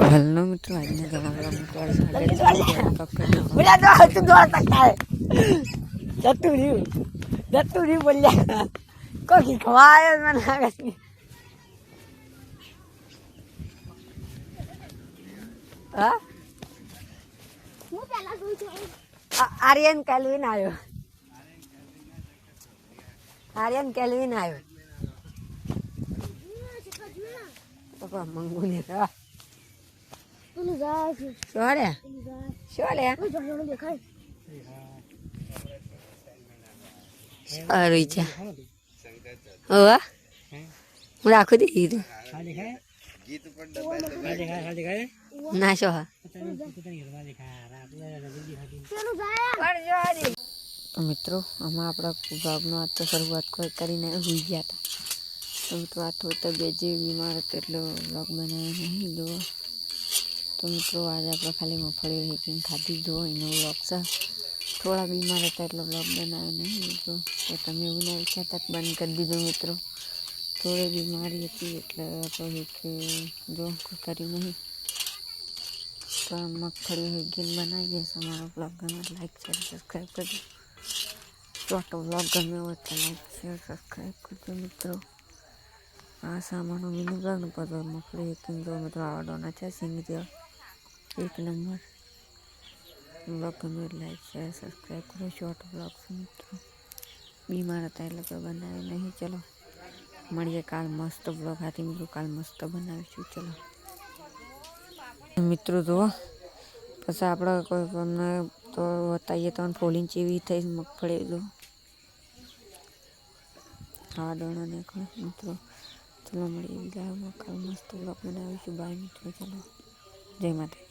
Hello मित्रों, आज मैं जमावड़ा मित्रों स्वागत बोला तो तू दौड़ सकता है। जत्तू नहीं बोल जा को की खवाए मन लागत नहीं। हां હું પહેલા જોઈ છું આર્યન કેલ્વિન આવ્યો। આર્યન કેલ્વિન આવ્યો પપ્પા મંગુને કા તું જા સોરે સોરે કોઈ જણો દેખાય સારું છે હોવા હું રાખું દે ગીત ના શો તો મિત્રો આમાં આપણા ભાગનો આજ તો શરૂઆત કરીને હોઈ ગયા હતા। તો મિત્રો આ થોડી તબિયત જેવી બીમાર હતો એટલે વ્લોગ બનાવ્યો નહીં દો। તો મિત્રો આજે આપણે ખાલી મફળી હેકીને ખાધી દો એનો વ્લોગ છે। થોડા બીમાર હતા એટલે વ્લોગ બનાવ્યો નહીં મિત્રો। તો તમે એવું ના વિચારતા બંધ કરી દીધું મિત્રો। થોડી બીમારી હતી એટલે આપણે હેક જો કરી નહીં। તો મગફળી હેકીને બનાવીએ છીએ। અમારો વ્લોગ ગમે લાઈક શેર સબસ્ક્રાઈબ કરજો। ચોટો વ્લોગ ગમે હોય તો લાઈક શેર સબસ્ક્રાઈબ કરજો મિત્રો। આ સામાનો વિનેગરનું પદો મગફળી હેકીને જો મિત્રો આવડવાના છે સિંગરી એક નંબર। વ્લોગ ગમે લાઈક શેર સબસ્ક્રાઈબ કરો। શોર્ટ વ્લોગ છે મિત્રો। બીમાર હતા એટલે કોઈ બનાવે નહીં। ચલો મળીએ કાલ મસ્ત વ્લોગ હાથી મિત્રો। કાલ મસ્ત બનાવીશું। ચલો મિત્રો જુઓ પછી આપણે કોઈ અમને તો બતાવીએ તો ફોલિંગ ચેવી થઈ મગફળી જો ખાવા દાણા નીકળે મિત્રો। ચલો મળીએ બીજા કાલ મસ્ત વ્લોગ બનાવીશું। બાય મિત્રો, ચલો જય માતા।